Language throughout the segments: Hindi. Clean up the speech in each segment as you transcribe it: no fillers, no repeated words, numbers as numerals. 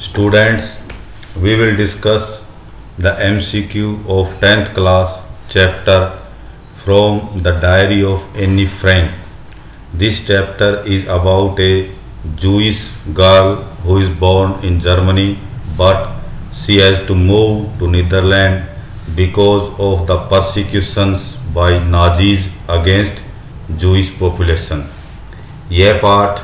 Students, we will discuss the MCQ of 10th class chapter from the diary of Anne Frank. This chapter is about a Jewish girl who is born in Germany but she has to move to Netherlands because of the persecutions by Nazis against Jewish population. यह पाठ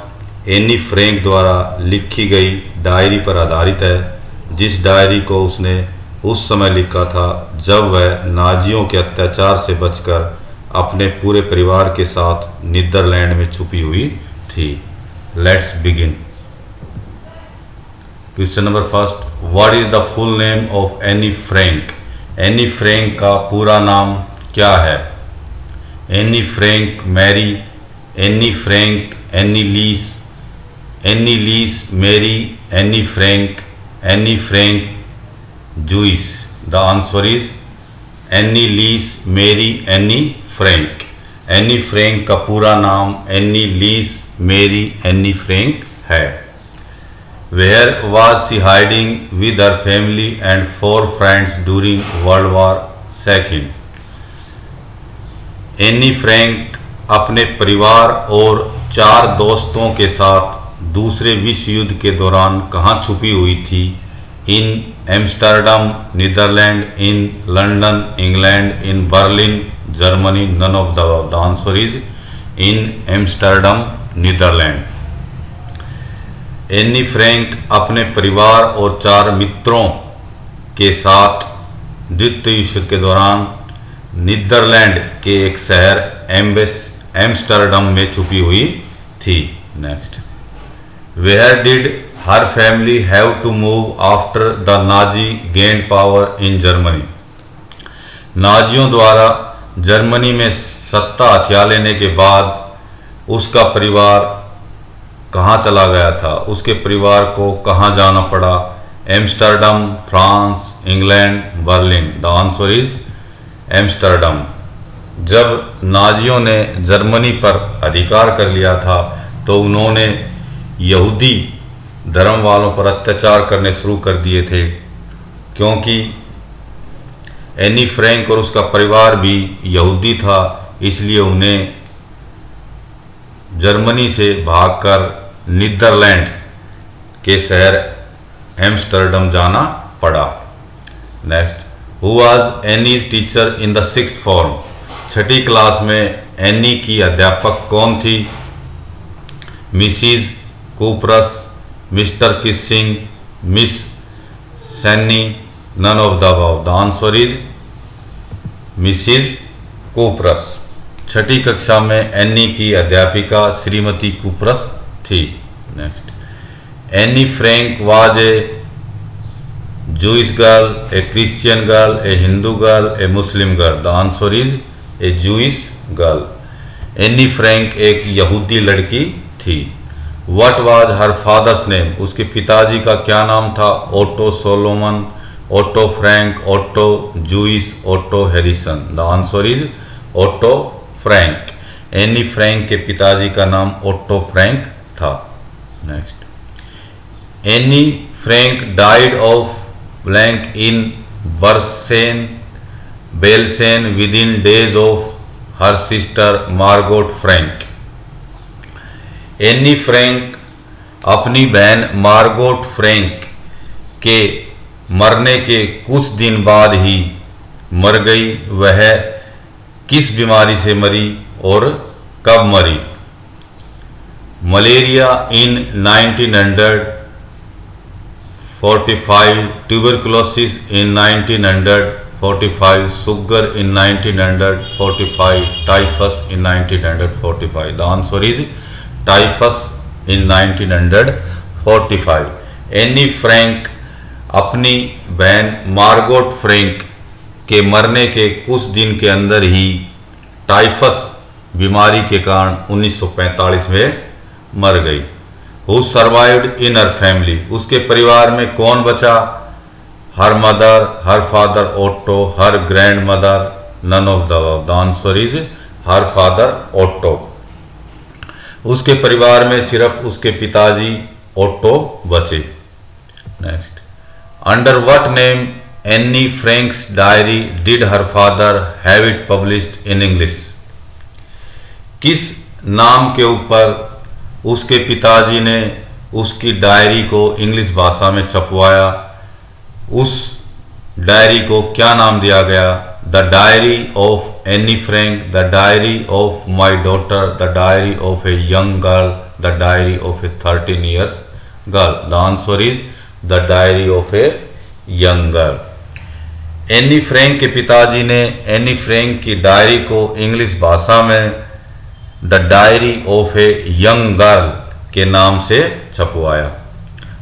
एनी फ्रैंक द्वारा लिखी गई डायरी पर आधारित है, जिस डायरी को उसने उस समय लिखा था जब वह नाजियों के अत्याचार से बचकर अपने पूरे परिवार के साथ नीदरलैंड में छुपी हुई थी। Let's begin. Question number first, what is the full name of Annie Frank? Annie Frank का पूरा नाम क्या है? Annie Frank Marie, Annie Frank Annie Lies Marie, Annie Frank Jewish. The answer is Annie Lies Marie Annie Frank. Annie Frank का पूरा नाम Annie Lies Marie Annie Frank है। Where was she hiding with her family and 4 friends during World War II? Any Frank अपने परिवार और 4 दोस्तों के साथ दूसरे विश्व युद्ध के दौरान कहाँ छुपी हुई थी? In Amsterdam Netherland, in London England, in Berlin Germany. None of the answer is in Amsterdam Netherland. Annie Frank अपने परिवार और 4 मित्रों के साथ द्वितीय विश्व युद्ध के दौरान नीदरलैंड के एक शहर एम्स्टर्डम में छुपी हुई थी। Next, where did her family have to move after the Nazi gain power in Germany? नाजियों द्वारा जर्मनी में सत्ता हथिया लेने के बाद उसका परिवार कहाँ चला गया था? उसके परिवार को कहाँ जाना पड़ा? Amsterdam, France, England, Berlin. The answer is Amsterdam. जब नाजियों ने जर्मनी पर अधिकार कर लिया था तो उन्होंने यहूदी धर्म वालों पर अत्याचार करने शुरू कर दिए थे। क्योंकि एनी फ्रैंक और उसका परिवार भी यहूदी था, इसलिए उन्हें जर्मनी से भागकर नीदरलैंड के शहर एम्स्टर्डम जाना पड़ा। Next, who was Annie's teacher in the 6th form? 6ठी क्लास में एनी की अध्यापक कौन थी? Mrs Kuperus, Mister Keesing, Miss Saini. None of the above. The answer is Mrs Kuperus. 6ठी कक्षा में एनी की अध्यापिका श्रीमती कूपरस थी। Next, Annie Frank was a Jewish girl, a Christian girl, a Hindu girl, a Muslim girl? The answer is a Jewish girl. Annie Frank एक यहूदी लड़की थी। What was her father's name? उसके पिताजी का क्या नाम था? Otto Solomon, Otto Frank, Otto Jewish, Otto Harrison. The answer is Otto Frank. Annie Frank के पिताजी का नाम ओटो फ्रैंक था। Next, Annie Frank died of blank in Bergen Belsen within days of her sister Margot Frank. Annie Frank अपनी बहन मार्गोट फ्रैंक के मरने के कुछ दिन बाद ही मर गई। वह किस बीमारी से मरी और कब मरी? Malaria in 1945, tuberculosis in 1945, sugar in 1945, typhus in 1945। The answer is typhus in 1945। Any Frank अपनी बहन मार्गोट फ्रैंक के मरने के कुछ दिन के अंदर ही टाइफस बीमारी के कारण 1945 में मर गई। Who survived in her family? उसके परिवार में कौन बचा? Her mother, her father Otto, her grand mother. None of the answer is her father Otto. उसके परिवार में सिर्फ उसके पिताजी ओटो बचे। Next, under what name Anne Frank's diary did her father have it published in English? किस नाम के ऊपर उसके पिताजी ने उसकी डायरी को इंग्लिश भाषा में छपवाया? उस डायरी को क्या नाम दिया गया? The diary of Annie Frank, the diary of my daughter, the diary of a young girl, the diary of a 13 years girl. The answer is the diary of a young girl. Annie Frank के पिताजी ने एनी फ्रैंक की डायरी को इंग्लिश भाषा में the diary of a young girl के नाम से छपवाया।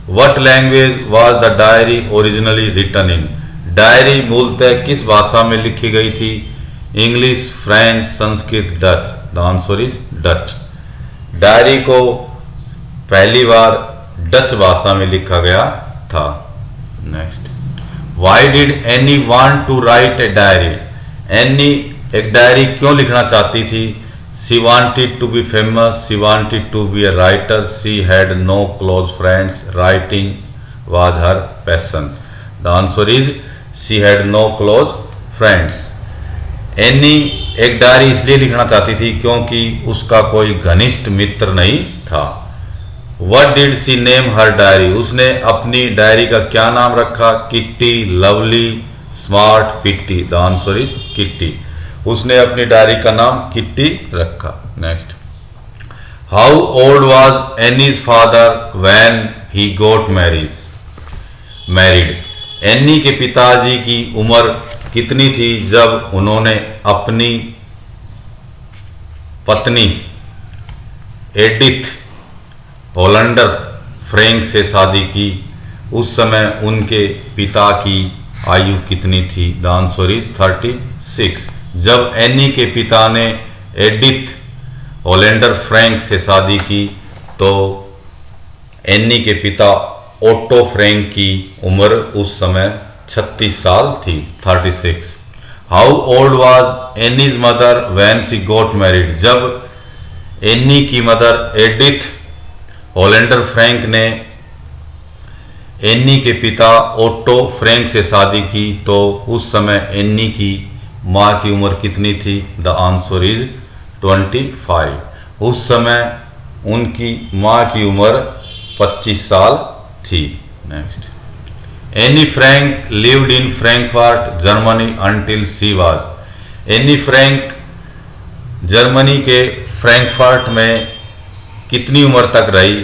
What language was the diary originally written in? Diary मूलतः किस भाषा में लिखी गई थी? English, French, Sanskrit, Dutch. The answer is Dutch. Diary को पहली बार डच भाषा में लिखा गया था। Next, why did Anne want to write a diary? Anne एक डायरी क्यों लिखना चाहती थी? She wanted to be famous, she wanted to be a writer, she had no close friends, writing was her passion. The answer is she had no close friends. Anne एक डायरी इसलिए लिखना चाहती थी क्योंकि उसका कोई घनिष्ठ मित्र नहीं था। What did she name her diary? उसने अपनी डायरी का क्या नाम रखा? Kitty, lovely, smart, Pitty. The answer is Kitty. उसने अपनी डायरी का नाम किट्टी रखा। Next, how old was Annie's father when he got married? Annie के पिताजी की उम्र कितनी थी जब उन्होंने अपनी पत्नी एडिथ होलंडर फ्रैंक से शादी की? उस समय उनके पिता की आयु कितनी थी? The answer is 36। जब एनी के पिता ने एडिथ होलंडर फ्रैंक से शादी की तो एनी के पिता ओटो फ्रैंक की उम्र उस समय 36 साल थी, 36। How old was Annie's mother when she goat married? जब एनी की मदर एडिथ होलंडर फ्रैंक ने एनी के पिता ओटो फ्रैंक से शादी की तो उस समय एनी की माँ की उम्र कितनी थी? The answer is 25। उस समय उनकी माँ की उम्र 25 साल थी। Next, Annie Frank lived in Frankfurt Germany until she was? Anne Frank Germany के फ्रैंकफर्ट में कितनी उम्र तक रही?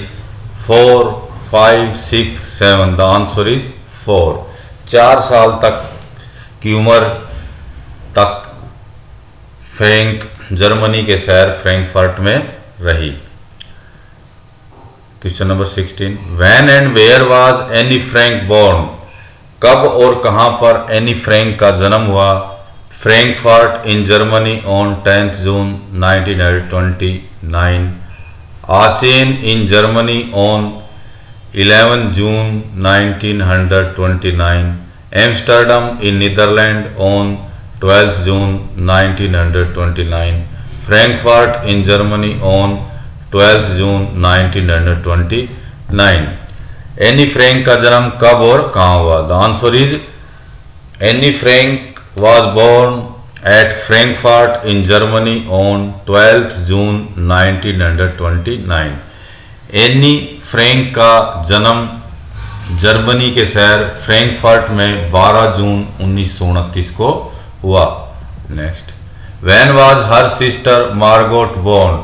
4, 5, 6, 7। The answer is 4। 4 साल तक की उम्र तक फ्रैंक जर्मनी के शहर फ्रैंकफर्ट में रही। Question number 16, when and where was Anne Frank born? कब और कहां पर एनी फ्रैंक का जन्म हुआ? Frankfurt in Germany on 10th June 1929, Aachen in Germany on 11 June 1929, Amsterdam in Netherland on 12th June 1929, Frankfurt in Germany on 12th June 1929। Anne Frank का जन्म कब और कहाँ हुआ? The answer is Anne Frank was born at Frankfurt in Germany on 12th June 1929। Anne Frank का जन्म जर्मनी के शहर फ्रैंकफर्ट में 12 जून 1929 को हुआ। Next, when was her sister Margot born?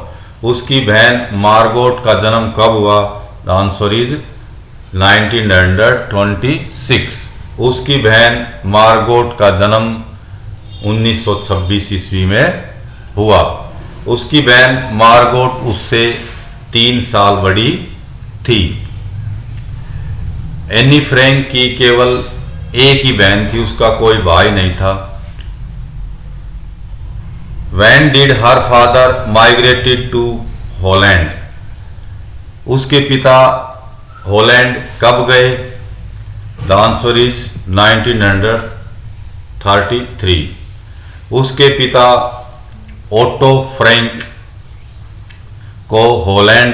उसकी बहन मार्गोट का जन्म कब हुआ? The answer is 1926। उसकी बहन मार्गोट का जन्म 1926 ईस्वी में हुआ। उसकी बहन मार्गोट उससे 3 साल बड़ी थी। एनी फ्रैंक की केवल एक ही बहन थी, उसका कोई भाई नहीं था। When did her father migrated to Holland? उसके पिता हॉलैंड कब गए? The answer is 1933। उसके पिता ओटो फ्रैंक को हॉलैंड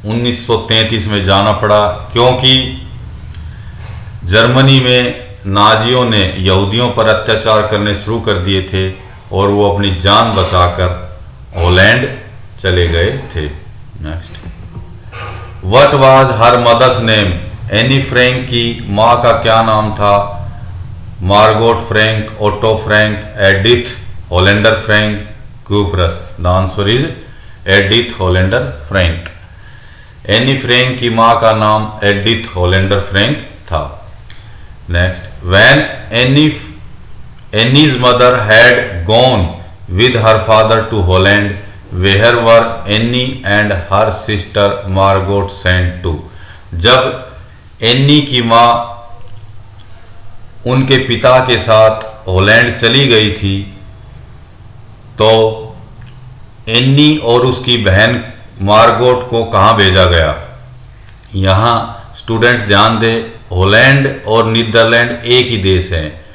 1933 में जाना पड़ा क्योंकि जर्मनी में नाजियों ने यहूदियों पर अत्याचार करने शुरू कर दिए थे और वो अपनी जान बचाकर हॉलैंड चले गए थे। Next, what was her mother's name? Annie Frank की माँ का क्या नाम था? Margot Frank, Otto Frank, Edith Hollander Frank, Kuperus. The answer is Edith Hollander Frank. Annie Frank की माँ का नाम एडिथ होलेंडर फ्रैंक था। Next, when Annie's mother had gone with her father to Holland, where were Annie and her sister Margot sent to? जब एनी की माँ उनके पिता के साथ हॉलैंड चली गई थी तो एनी और उसकी बहन मार्गोट को कहाँ भेजा गया? यहाँ स्टूडेंट्स ध्यान दें, हॉलैंड और नीदरलैंड एक ही देश हैं।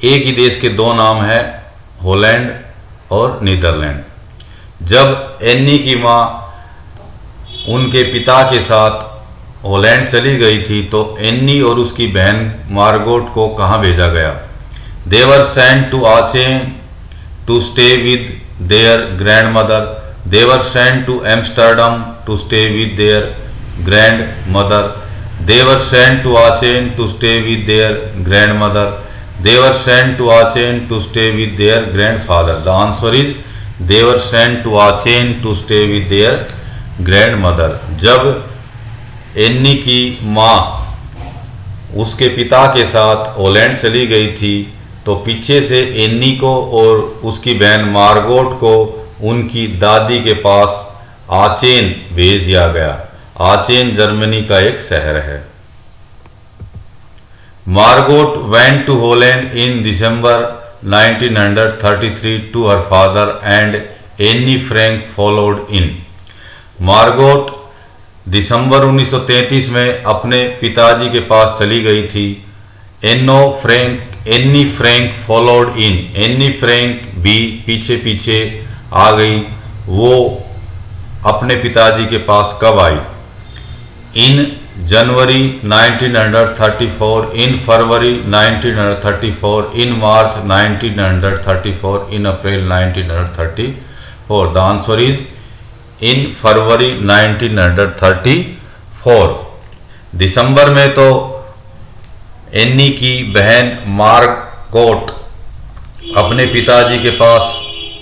एक ही देश के दो नाम हैं, हॉलैंड और नीदरलैंड। जब एनी की माँ उनके पिता के साथ हॉलैंड चली गई थी तो एनी और उसकी बहन मार्गोट को कहाँ भेजा गया? They were sent to Aachen to stay with their grandmother. They were sent to Amsterdam to stay with their grandmother. They were sent to Aachen to stay with their grandmother. They were sent to Aachen to stay with their grandfather. The answer is they were sent to Aachen to stay with their grandmother. जब एनी की माँ उसके पिता के साथ हॉलैंड चली गई थी तो पीछे से एनी को और उसकी बहन मार्गोट को उनकी दादी के पास आचेन भेज दिया गया। आचेन जर्मनी का एक शहर है। Margot went to Holland in December 1933 to her father and Annie Frank followed in. Margot दिसंबर 1933 में अपने पिताजी के पास चली गई थी। Anne Frank followed in. Anne Frank भी पीछे पीछे आ गई। वो अपने पिताजी के पास कब आई? इन जनवरी 1934, इन फरवरी 1934, इन मार्च 1934, इन अप्रैल 1934। द आंसर इज इन फरवरी 1934। दिसंबर में तो एनी की बहन मार्गोट अपने पिताजी के पास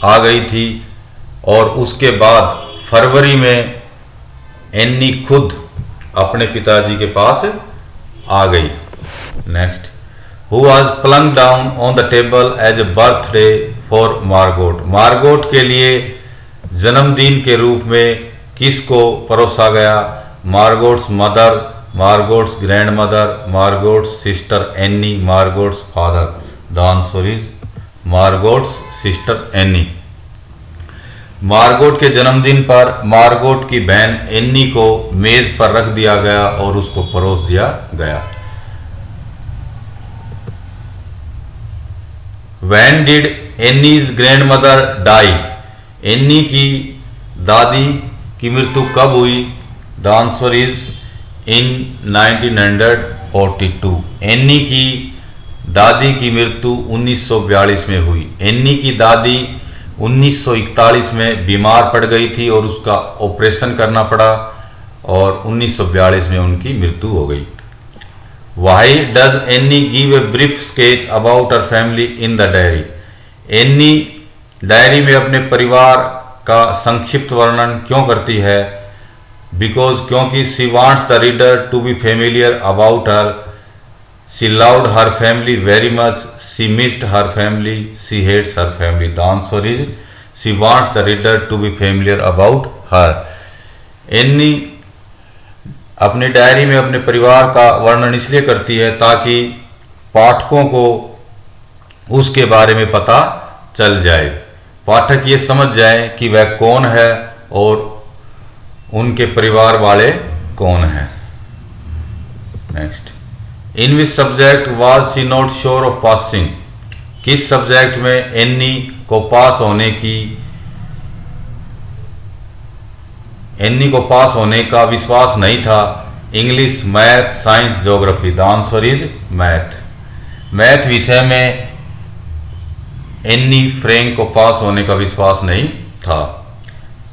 आ गई थी और उसके बाद फरवरी में एनी खुद अपने पिताजी के पास आ गई। Next, who was plunged down on the table as a birthday for Margot? Margot के लिए जन्मदिन के रूप में किसको परोसा गया? Margot's mother, Margot's grandmother, Margot's sister Annie, Margot's father. The answer is Margot's sister Annie. Margot के जन्मदिन पर मार्गोट की बहन एनी को मेज पर रख दिया गया और उसको परोस दिया गया। When did Anne's grandmother die? Anne की दादी की मृत्यु कब हुई? The answer is in 1942। Anne की दादी की मृत्यु 1942 में हुई। एनी की दादी 1941 में बीमार पड़ गई थी और उसका ऑपरेशन करना पड़ा और 1942 में उनकी मृत्यु हो गई। Why does Annie give a brief sketch about her family in the diary? Any diary में अपने परिवार का संक्षिप्त वर्णन क्यों करती है? Because क्योंकि she wants the reader to be familiar about her. She loved her family very much. She missed her family. She hates her family. The answer is she wants the reader to be familiar about her. Any अपनी डायरी में अपने परिवार का वर्णन इसलिए करती है ताकि पाठकों को उसके बारे में पता चल जाए, पाठक ये समझ जाए कि वह कौन है और उनके परिवार वाले कौन हैं। Next, in which subject was she not sure of passing? किस सब्जेक्ट में एनी को पास होने का विश्वास नहीं था? English, math, science, geography. The answer is math. Math विषय में एनी फ्रैंक को पास होने का विश्वास नहीं था।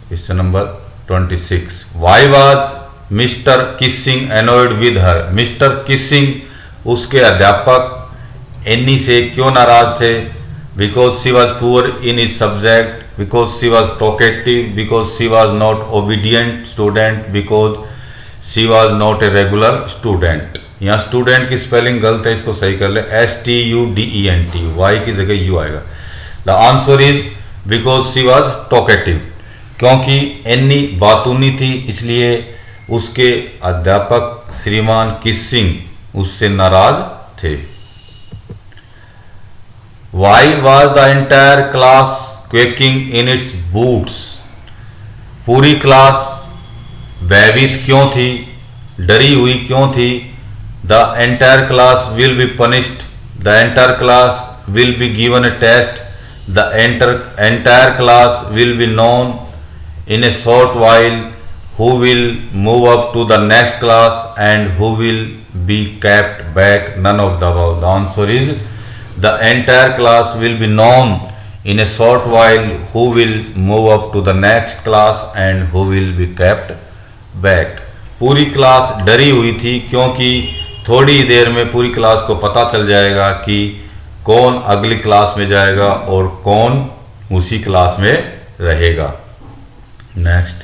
Question number 26। Why was Mister Keesing annoyed with her. Mister Keesing उसके अध्यापक एनी से क्यों नाराज थे? Because she was poor in his subject, because she was talkative, because she was not obedient student, because she was not a regular student. यहाँ स्टूडेंट की स्पेलिंग गलत है, इसको सही कर ले, STUDENT, वाई की जगह यू आएगा। The answer is because she was talkative, क्योंकि एनी बातूनी थी इसलिए उसके अध्यापक श्रीमान किसिंग उससे नाराज थे। Why was the entire class quaking in its boots. पूरी क्लास भयभीत क्यों थी, डरी हुई क्यों थी? The entire class will be punished, the entire class will be given a test, the entire class will be known in a short while who will move up to the next class and who will be kept back. None of the above. The answer is the entire class will be known in a short while who will move up to the next class and who will be kept back. पूरी क्लास डरी हुई थी क्योंकि थोड़ी देर में पूरी क्लास को पता चल जाएगा कि कौन अगली क्लास में जाएगा और कौन उसी क्लास में रहेगा। Next,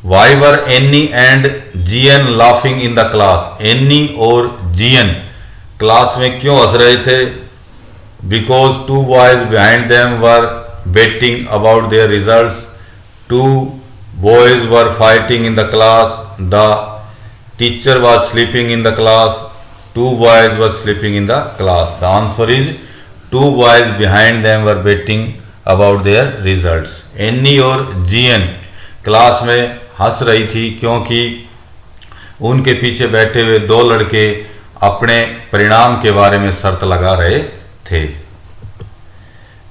why were Anne and Jeanne laughing in the class. Anne और जीएन क्लास में क्यों हंस रहे थे? Because two boys behind them were betting about their results, two boys were fighting in the class, the teacher was sleeping in the class, two boys were sleeping in the class. The answer is two boys behind them were betting about their results. Anne और जीएन क्लास में हंस रही थी क्योंकि उनके पीछे बैठे हुए दो लड़के अपने परिणाम के बारे में शर्त लगा रहे थे।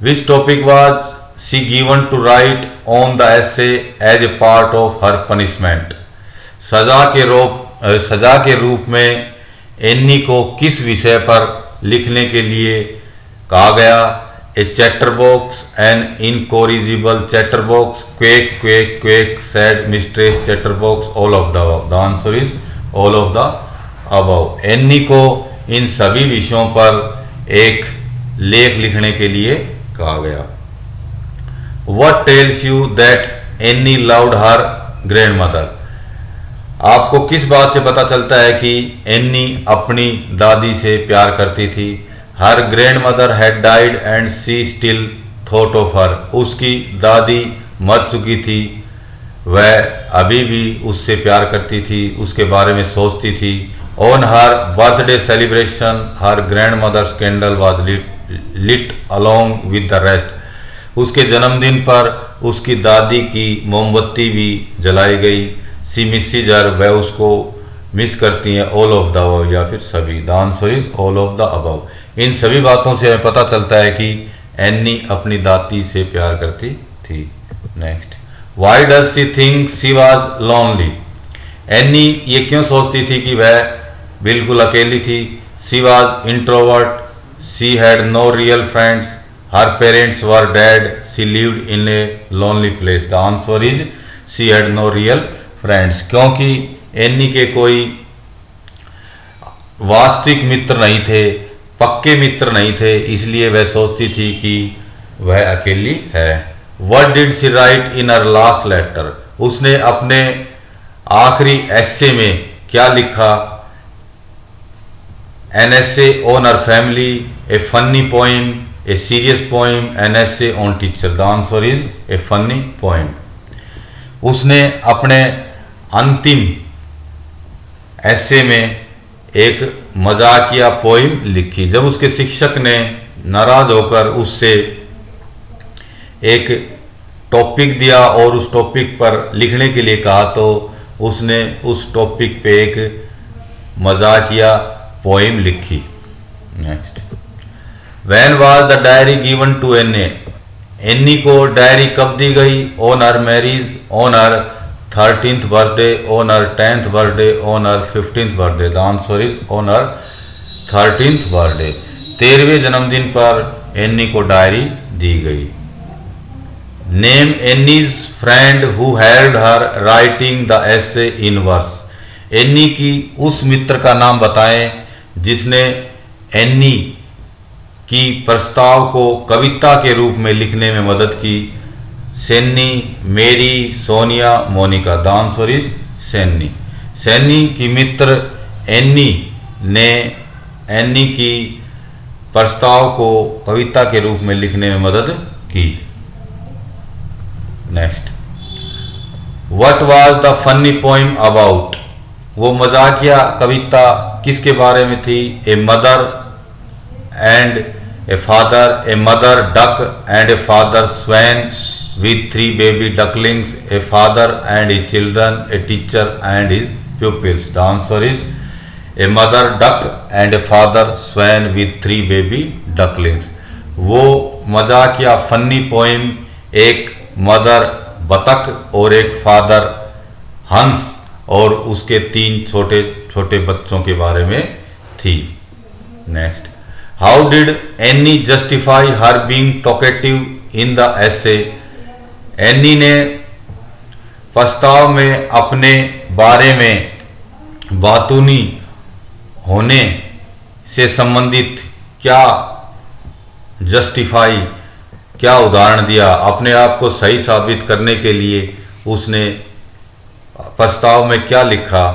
Which topic was she given to write on the essay as a part of her punishment. सजा के रूप में एनी को किस विषय पर लिखने के लिए कहा गया? A chatterbox, an incorrigible chatterbox, quack, quack, quack, said mistress chatterbox, all of the above. The answer is all of the above. Any को इन सभी विषयों पर एक लेख लिखने के लिए कहा गया। What tells you that Annie loved her grandmother? आपको किस बात से पता चलता है कि एनी अपनी दादी से प्यार करती थी? Her grand mother had died and she still thought of her. उसकी दादी मर चुकी थी, वह अभी भी उससे प्यार करती थी, उसके बारे में सोचती थी। On her birthday celebration her grandmother's candle was lit along with the rest. उसके जन्मदिन पर उसकी दादी की मोमबत्ती भी जलाई गई। सी मिसेज हर, वह उसको मिस करती हैं। ऑल ऑफ द अबव या फिर सभी। The answer is all of the above. इन सभी बातों से हमें पता चलता है कि एनी अपनी दादी से प्यार करती थी। Next, why does she think she was lonely. Anne ये क्यों सोचती थी कि वह बिल्कुल अकेली थी? She was introvert, she had no real friends, her parents were dead, she lived in a lonely place. The answer is she had no real friends, क्योंकि एनी के कोई वास्तविक मित्र नहीं थे, पक्के मित्र नहीं थे, इसलिए वह सोचती थी कि वह अकेली है। What did she write in her last letter. उसने अपने आखिरी एस्से में क्या लिखा? An essay on her family, a funny poem, a serious poem, an essay on teacher. The answer is a funny poem. उसने अपने अंतिम एस्से में एक मजाकिया पोइम लिखी। जब उसके शिक्षक ने नाराज होकर उससे एक टॉपिक दिया और उस टॉपिक पर लिखने के लिए कहा तो उसने उस टॉपिक पे एक मजाकिया पोइम लिखी। Next, when was the diary given to Anne. Anne को डायरी कब दी गई? On her marriage, on her 13th birthday, on her 10th birthday, on her 15th birthday? The answer is on her 13th birthday. 13वें जन्मदिन पर एनी को डायरी दी गई। Name Anne's friend who helped her writing the essay in verse. Anne की उस मित्र का नाम बताएं जिसने एनी की प्रस्ताव को कविता के रूप में लिखने में मदद की। Sanne, Mary, Sonia, Monica. The answer is Sanne. Sanne की मित्र एनी ने एनी की प्रस्ताव को कविता के रूप में लिखने में मदद की। Next, what was the funny poem about. वो मजाकिया कविता किसके बारे में थी? A mother and a father, a mother duck and a father swan with 3 baby ducklings, a father and his children, a teacher and his pupils. The answer is a mother duck and a father swan with 3 baby ducklings. वो मजाक या फनी पोइम एक मदर बतख और एक फादर हंस और उसके 3 छोटे छोटे बच्चों के बारे में थी। Next, how did any justify her being talkative in the essay. Any ने प्रस्ताव में अपने बारे में बातूनी होने से संबंधित क्या जस्टिफाई, क्या उदाहरण दिया? अपने आप को सही साबित करने के लिए उसने प्रस्ताव में क्या लिखा,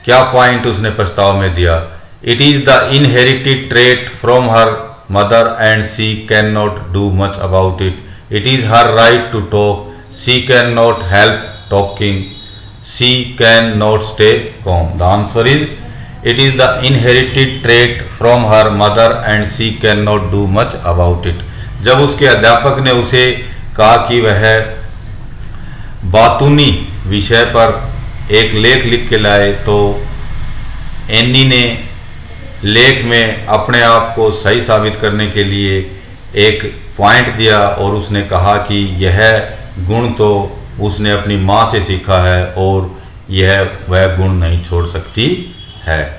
क्या पॉइंट उसने प्रस्ताव में दिया? It is the inherited trait from her mother and she can not do much about it. It is her right to talk. She cannot help talking. She cannot stay calm. The answer is it is the inherited trait from her mother and she cannot do much about it. जब उसके अध्यापक ने उसे कहा कि वह बातूनी विषय पर एक लेख लिख के लाए तो एनी ने लेख में अपने आप को सही साबित करने के लिए एक पॉइंट दिया और उसने कहा कि यह गुण तो उसने अपनी माँ से सीखा है और यह वह गुण नहीं छोड़ सकती है।